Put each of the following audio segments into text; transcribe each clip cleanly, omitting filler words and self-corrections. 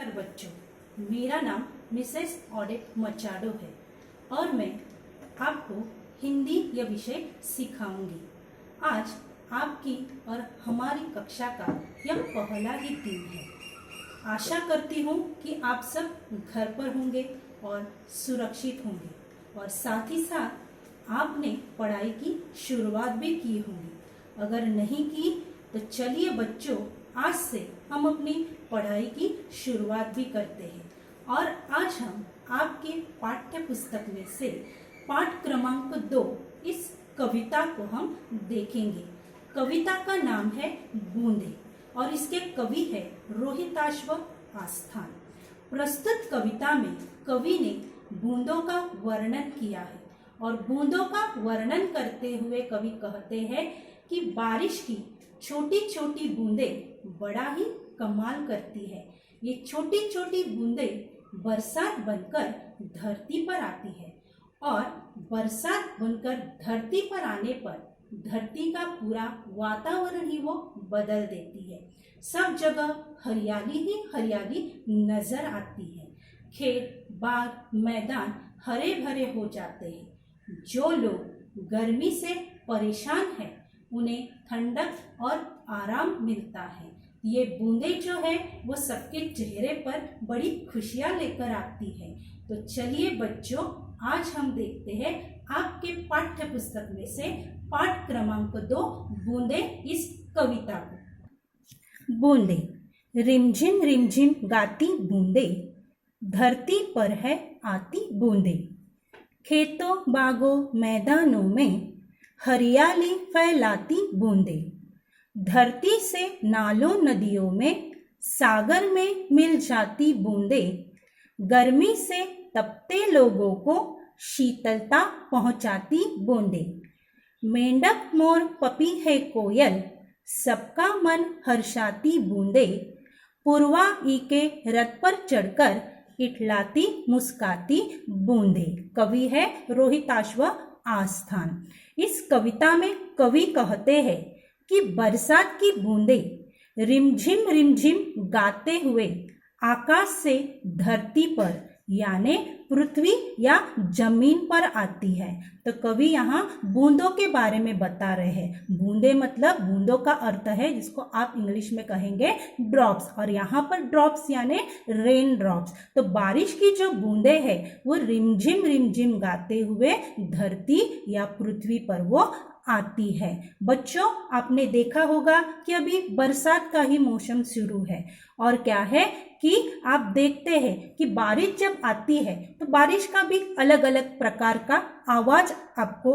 नमस्कार बच्चों, मेरा नाम मिसेस ऑडिट मचाडो है और मैं आपको हिंदी यह विषय सिखाऊंगी। आज आपकी और हमारी कक्षा का यह पहला ही दिन है। आशा करती हूँ कि आप सब घर पर होंगे और सुरक्षित होंगे और साथ ही साथ आपने पढ़ाई की शुरुआत भी की होगी। अगर नहीं की तो चलिए बच्चों, आज से हम अपनी पढ़ाई की शुरुआत भी करते हैं और आज हम आपके पाठ्य पुस्तक में से पाठ क्रमांक 2 इस कविता को हम देखेंगे। कविता का नाम है बूंदे और इसके कवि है रोहिताश्व आस्थान। प्रस्तुत कविता में कवि ने बूंदों का वर्णन किया है और बूंदों का वर्णन करते हुए कवि कहते हैं कि बारिश की छोटी छोटी बूंदें बड़ा ही कमाल करती है। ये छोटी छोटी बूंदें बरसात बनकर धरती पर आती है और बरसात बनकर धरती पर आने पर धरती का पूरा वातावरण ही वो बदल देती है। सब जगह हरियाली ही हरियाली नजर आती है। खेत, बाग, मैदान हरे भरे हो जाते हैं। जो लोग गर्मी से परेशान हैं उन्हें ठंडक और आराम मिलता है। ये बूंदें जो है वो सबके चेहरे पर बड़ी खुशियां लेकर आती है। तो चलिए बच्चों, आज हम देखते हैं आपके पाठ्य पुस्तक में से पाठ क्रमांक 2 बूंदे इस कविता को। बूंदे। रिमझिम गाती बूंदे, धरती पर है आती बूंदे। खेतों, बागों, मैदानों में हरियाली फैलाती बूंदे। धरती से नालों नदियों में, सागर में मिल जाती बूंदे। गर्मी से तपते लोगों को शीतलता पहुंचाती बूंदे। मेंढक, मोर, पपी है कोयल, सबका मन हर्षाती बूंदे। पुरवा ई के रथ पर चढ़कर इठलाती मुस्काती बूंदे। कवि है रोहिताश्व आस्थान। इस कविता में कवि कहते हैं कि बरसात की बूंदें रिमझिम गाते हुए आकाश से धरती पर यानी पृथ्वी या जमीन पर आती है। तो कवि यहाँ बूंदों के बारे में बता रहे हैं। बूंदे मतलब बूंदों का अर्थ है जिसको आप इंग्लिश में कहेंगे ड्रॉप्स, और यहाँ पर ड्रॉप्स यानी रेन ड्रॉप्स। तो बारिश की जो बूंदे हैं वो रिमझिम गाते हुए धरती या पृथ्वी पर वो आती है। बच्चों, आपने देखा होगा कि अभी बरसात का ही मौसम शुरू है और क्या है कि आप देखते हैं कि बारिश जब आती है तो बारिश का भी अलग अलग प्रकार का आवाज आपको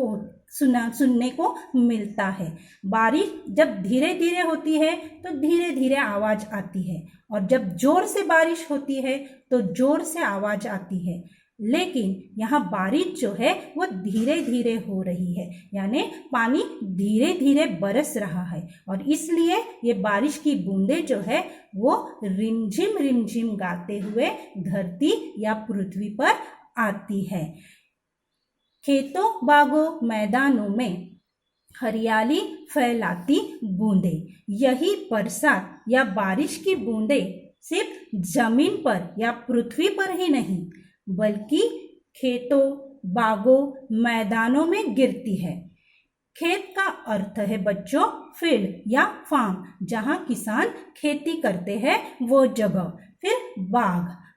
सुनने को मिलता है। बारिश जब धीरे धीरे होती है तो धीरे धीरे आवाज आती है और जब जोर से बारिश होती है तो जोर से आवाज आती है। लेकिन यहाँ बारिश जो है वो धीरे धीरे हो रही है, यानी पानी धीरे धीरे बरस रहा है और इसलिए ये बारिश की बूंदें जो है वो रिमझिम गाते हुए धरती या पृथ्वी पर आती है। खेतों, बागों, मैदानों में हरियाली फैलाती बूंदें। यही बरसात या बारिश की बूंदें सिर्फ जमीन पर या पृथ्वी पर ही नहीं बल्कि खेतों, बागों, मैदानों में गिरती है। खेत का अर्थ है बच्चों फील्ड या फार्म, जहाँ किसान खेती करते हैं वो जगह। फिर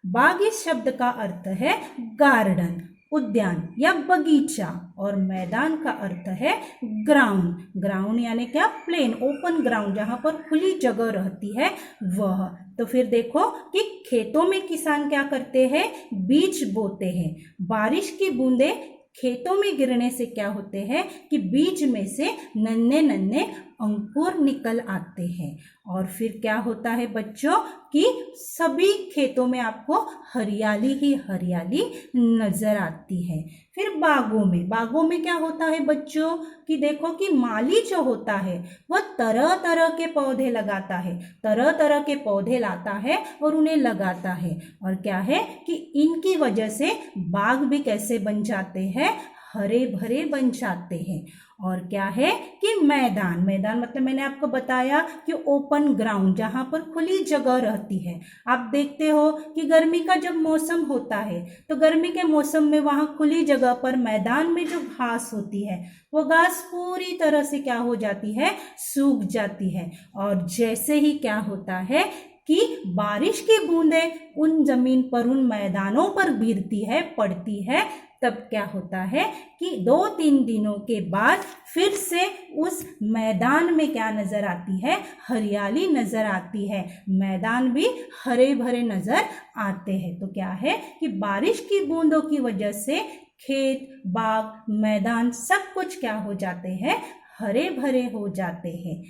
बाग इस शब्द का अर्थ है गार्डन, उद्यान या बगीचा, और मैदान का अर्थ है ग्राउंड यानी क्या, प्लेन ओपन ग्राउंड, जहाँ पर खुली जगह रहती है वह। तो फिर देखो कि खेतों में किसान क्या करते हैं, बीज बोते हैं। बारिश की बूंदें खेतों में गिरने से क्या होते हैं कि बीज में से नन्हे अंकुर निकल आते हैं और फिर क्या होता है बच्चों कि सभी खेतों में आपको हरियाली ही हरियाली नजर आती है। फिर बागों में क्या होता है बच्चों कि देखो कि माली जो होता है वह तरह तरह के पौधे लगाता है, तरह तरह के पौधे लाता है और उन्हें लगाता है, और क्या है कि इनकी वजह से बाग भी कैसे बन जाते हैं, हरे भरे बन जाते हैं। और क्या है कि मैदान, मैदान मतलब मैंने आपको बताया कि ओपन ग्राउंड, जहाँ पर खुली जगह रहती है। आप देखते हो कि गर्मी का जब मौसम होता है तो गर्मी के मौसम में वहाँ खुली जगह पर मैदान में जो घास होती है वो घास पूरी तरह से क्या हो जाती है, सूख जाती है। और जैसे ही क्या होता है कि बारिश की बूंदें उन जमीन पर, उन मैदानों पर गिरती है, पड़ती है, तब क्या होता है कि 2-3 दिनों के बाद फिर से उस मैदान में क्या नजर आती है, हरियाली नजर आती है, मैदान भी हरे भरे नजर आते हैं। तो क्या है कि बारिश की बूंदों की वजह से खेत, बाग, मैदान सब कुछ क्या हो जाते हैं, हरे भरे हो जाते हैं।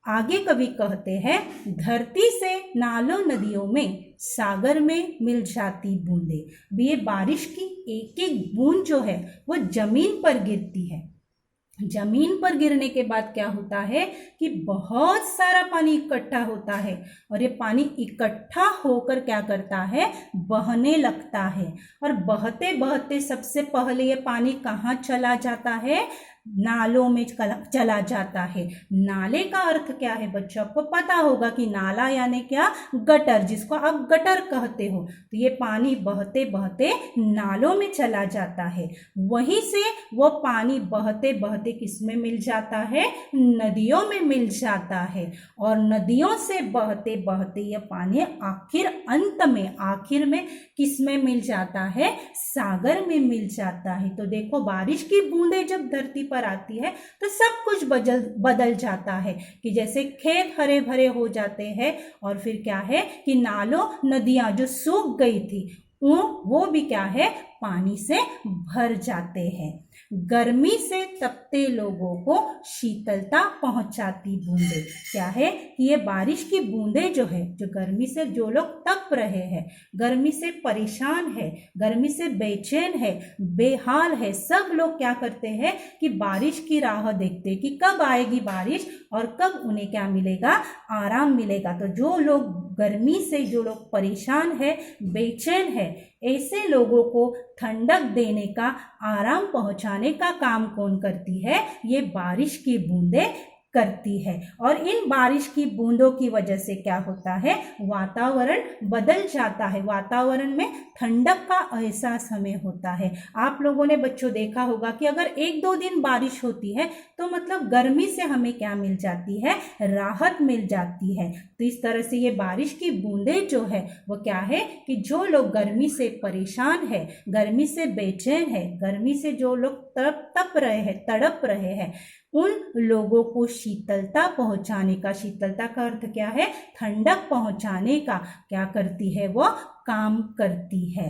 आगे कवि कहते हैं, धरती से नालों नदियों में, सागर में मिल जाती बूंदे। ये बारिश की एक एक बूंद जो है वो जमीन पर गिरती है। जमीन पर गिरने के बाद क्या होता है कि बहुत सारा पानी इकट्ठा होता है और ये पानी इकट्ठा होकर क्या करता है, बहने लगता है। और बहते बहते सबसे पहले ये पानी कहाँ चला जाता है, नालों में चला जाता है। नाले का अर्थ क्या है बच्चों, आपको पता होगा कि नाला यानी क्या, गटर, जिसको आप गटर कहते हो। तो ये पानी बहते बहते नालों में चला जाता है। वहीं से वो पानी बहते बहते किसमें मिल जाता है, नदियों में मिल जाता है। और नदियों से बहते बहते ये पानी आखिर में किसमें मिल जाता है, सागर में मिल जाता है। तो देखो, बारिश की बूंदें जब धरती पर आती है तो सब कुछ बदल जाता है कि जैसे खेत हरे भरे हो जाते हैं और फिर क्या है कि नालों, नदियां जो सूख गई थी वो भी क्या है, पानी से भर जाते हैं। गर्मी से तपते लोगों को शीतलता पहुंचाती बूंदे। क्या है कि ये बारिश की बूंदे जो है, जो गर्मी से जो लोग तप रहे हैं, गर्मी से परेशान है, गर्मी से बेचैन है, बेहाल है, सब लोग क्या करते हैं कि बारिश की राह देखते कि कब आएगी बारिश और कब उन्हें क्या मिलेगा, आराम मिलेगा। तो जो लोग गर्मी से, जो लोग परेशान है, बेचैन है, ऐसे लोगों को ठंडक देने का, आराम पहुंचाने का काम कौन करती है, ये बारिश की बूंदें करती है। और इन बारिश की बूंदों की वजह से क्या होता है, वातावरण बदल जाता है, वातावरण में ठंडक का एहसास हमें होता है। आप लोगों ने बच्चों देखा होगा कि अगर 1-2 दिन बारिश होती है तो मतलब गर्मी से हमें क्या मिल जाती है, राहत मिल जाती है। तो इस तरह से ये बारिश की बूंदें जो है वो क्या है कि जो लोग गर्मी से परेशान है, गर्मी से बेचैन है, गर्मी से जो लोग तड़प रहे हैं, उन लोगों को शीतलता पहुंचाने का, शीतलता का अर्थ क्या है, ठंडक पहुंचाने का क्या करती है, वो काम करती है।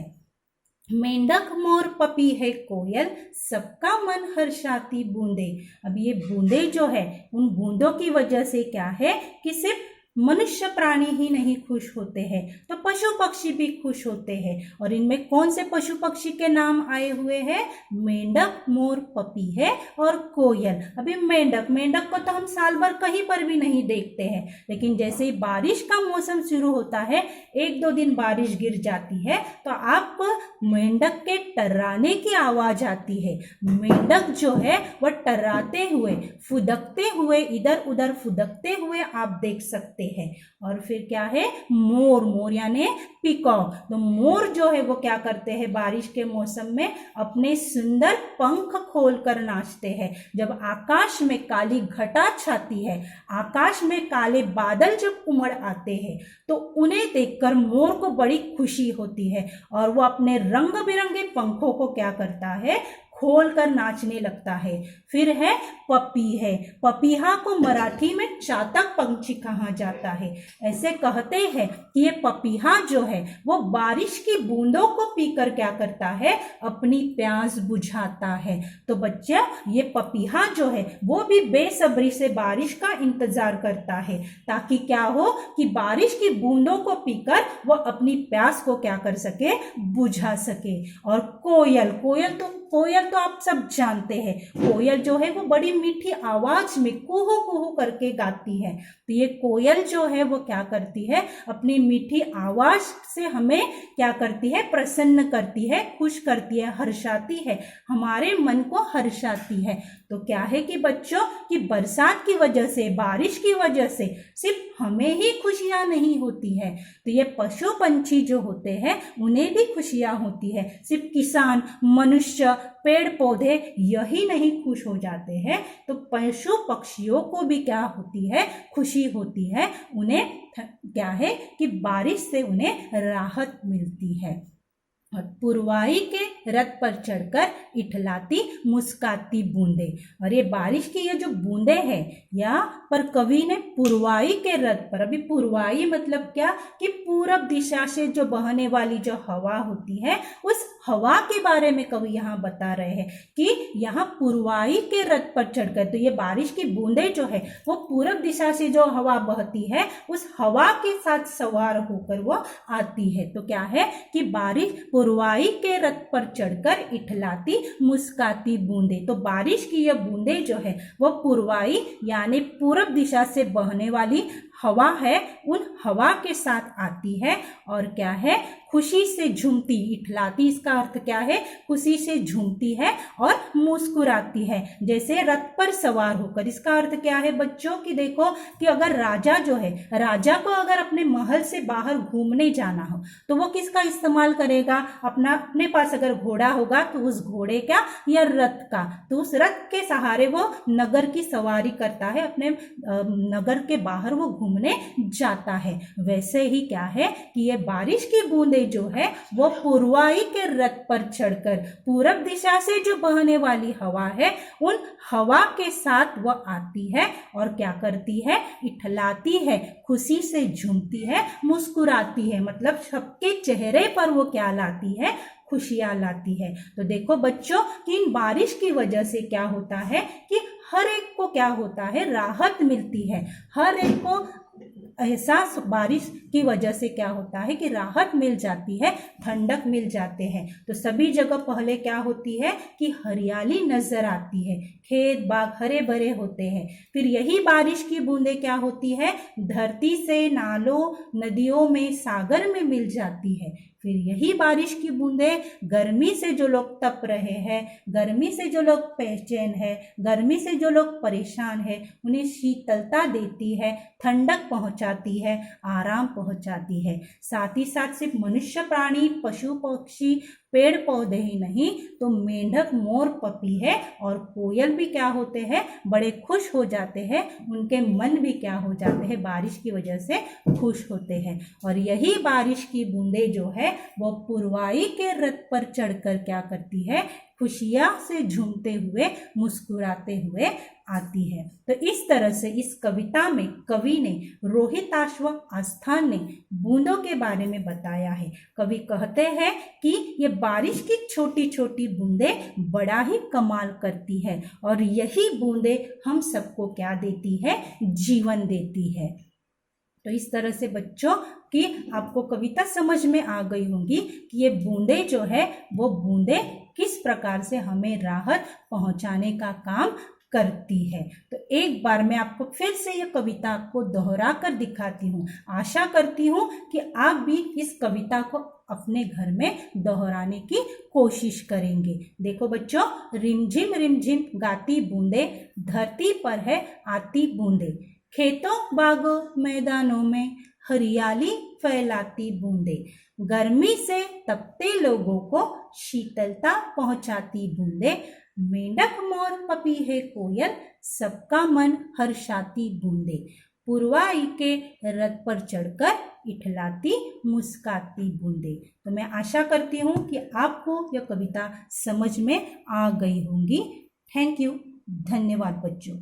मेंढक मोर पपी है कोयल, सबका मन हर्षाती बूंदे। अब ये बूंदे जो है, उन बूंदों की वजह से क्या है कि सिर्फ मनुष्य प्राणी ही नहीं खुश होते हैं तो पशु पक्षी भी खुश होते हैं। और इनमें कौन से पशु पक्षी के नाम आए हुए हैं, मेंढक, मोर, पपी है और कोयल। अभी मेंढक को तो हम साल भर कहीं पर भी नहीं देखते हैं, लेकिन जैसे ही बारिश का मौसम शुरू होता है, 1-2 दिन बारिश गिर जाती है तो आपको मेंढक के टर्राने की आवाज आती है। मेंढक जो है वह टर्राते हुए, फुदकते हुए, इधर उधर फुदकते हुए आप देख सकते हैं। और फिर क्या है, मोर यानी पीकॉक। तो मोर जो है वो क्या करते हैं, बारिश के मौसम में अपने सुंदर पंख खोलकर नाचते हैं। जब आकाश में काली घटा छाती है, आकाश में काले बादल जब उमड़ आते हैं तो उन्हें देखकर मोर को बड़ी खुशी होती है और वो अपने रंग बिरंगे पंखों को क्या करता है, खोल कर नाचने लगता है। फिर है पपी, पपीहा को मराठी में चातक पंछी कहा जाता है। ऐसे कहते हैं कि ये पपीहा जो है वो बारिश की बूंदों को पीकर क्या करता है, अपनी प्यास बुझाता है। तो बच्चा, ये पपीहा जो है वो भी बेसब्री से बारिश का इंतजार करता है ताकि क्या हो कि बारिश की बूंदों को पीकर वो अपनी प्यास को क्या कर सके, बुझा सके। और कोयल तो आप सब जानते हैं, कोयल जो है वो बड़ी मीठी आवाज में कुहू कुहू करके गाती है। तो ये कोयल जो है वो क्या करती है, अपनी मीठी आवाज से हमें क्या करती है, प्रसन्न करती है, खुश करती है, हर्षाती है, हमारे मन को हर्षाती है। तो क्या है कि बच्चों कि बरसात की वजह से, बारिश की वजह से सिर्फ हमें ही खुशियां नहीं होती है, तो ये पशु पंछी जो होते हैं उन्हें भी खुशियां होती है। सिर्फ किसान, मनुष्य, पेड़ पौधे यही नहीं खुश हो जाते हैं, तो पशु पक्षियों को भी क्या होती है, खुशी होती है। उन्हें क्या है कि बारिश से उन्हें राहत मिलती है। और पुरवाई के रथ पर चढ़कर इठलाती मुस्काती बूंदे। और ये बारिश की ये जो बूंदे हैं, यहाँ पर कवि ने पुरवाई के रथ पर, अभी पुरवाई मतलब क्या कि पूरब दिशा से जो बहने वाली जो हवा होती है, उस हवा के बारे में कवि यहाँ बता रहे हैं कि यहाँ पुरवाई के रथ पर चढ़कर, तो ये बारिश की बूंदे जो है वो पूरब दिशा से जो हवा बहती है उस हवा के साथ सवार होकर वो आती है। तो क्या है कि बारिश पुरवाई के रथ पर चढ़कर इठलाती मुस्काती बूंदे। तो बारिश की यह बूंदे जो है वो पुरवाई यानी पूरब दिशा से बहने वाली हवा है, उन हवा के साथ आती है और क्या है, खुशी से झूमती, इठलाती इसका अर्थ क्या है, खुशी से झूमती है और मुस्कुराती है, जैसे रथ पर सवार होकर। इसका अर्थ क्या है बच्चों कि देखो कि अगर राजा जो है, राजा को अगर अपने महल से बाहर घूमने जाना हो तो वो किसका इस्तेमाल करेगा, अपने पास अगर घोड़ा होगा तो उस घोड़े का या रथ का, तो उस रथ के सहारे वो नगर की सवारी करता है, अपने नगर के बाहर वो घूमने जाता है। वैसे ही क्या है कि ये बारिश की बूंदे जो है वो पुरवाई के रथ पर चढ़कर पूरब दिशा से जो बहने वाली हवा है उन हवा के साथ वो आती है और क्या करती है, इठलाती है, खुशी से झूमती है, मुस्कुराती है, मतलब सबके चेहरे पर वो क्या लाती है, खुशियां लाती है। तो देखो बच्चों कि इन बारिश की वजह से क्या होता है कि हर एक को क्या होता है, राहत मिलती है। हर एक को एहसास बारिश की वजह से क्या होता है कि राहत मिल जाती है, ठंडक मिल जाते हैं। तो सभी जगह पहले क्या होती है कि हरियाली नजर आती है, खेत बाग हरे भरे होते हैं। फिर यही बारिश की बूंदें क्या होती है, धरती से नालों, नदियों में, सागर में मिल जाती है। फिर यही बारिश की बूंदें गर्मी से जो लोग तप रहे हैं, गर्मी से जो लोग बेचैन है, गर्मी से जो लोग परेशान है, उन्हें शीतलता देती है, ठंडक पहुंचाती है, आराम पहुंचाती है। साथ ही साथ सिर्फ मनुष्य, प्राणी, पशु पक्षी, पेड़ पौधे ही नहीं तो मेंढक, मोर, पपीहे और कोयल भी क्या होते हैं, बड़े खुश हो जाते हैं, उनके मन भी क्या हो जाते हैं, बारिश की वजह से खुश होते हैं। और यही बारिश की बूंदें जो है वो पुरवाई के रथ पर चढ़कर क्या करती है, खुशियां से झूमते हुए, मुस्कुराते हुए आती है। तो इस तरह से इस कविता में कवि ने, रोहिताश्व आस्थान ने बूंदों के बारे में बताया है। कवि कहते हैं कि ये बारिश की छोटी छोटी बूंदें बड़ा ही कमाल करती है और यही बूंदें हम सबको क्या देती है, जीवन देती है। तो इस तरह से बच्चों कि आपको कविता समझ में आ गई होगी कि ये बूंदें जो है वो बूंदें किस प्रकार से हमें राहत पहुंचाने का काम करती है। तो एक बार मैं आपको फिर से ये कविता को दोहरा कर दिखाती हूँ। आशा करती हूँ कि आप भी इस कविता को अपने घर में दोहराने की कोशिश करेंगे। देखो बच्चों, रिमझिम रिमझिम गाती बूंदे, धरती पर है आती बूंदे, खेतों बागों मैदानों में हरियाली फैलाती बूंदे, गर्मी से तपते लोगों को शीतलता पहुंचाती बूंदे, मेंढक, मोर, पपीहे, कोयल सबका मन हर्षाती बूंदे, पुरवाई के रथ पर चढ़कर इठलाती मुस्काती बूंदे। तो मैं आशा करती हूँ कि आपको यह कविता समझ में आ गई होंगी। थैंक यू, धन्यवाद बच्चों।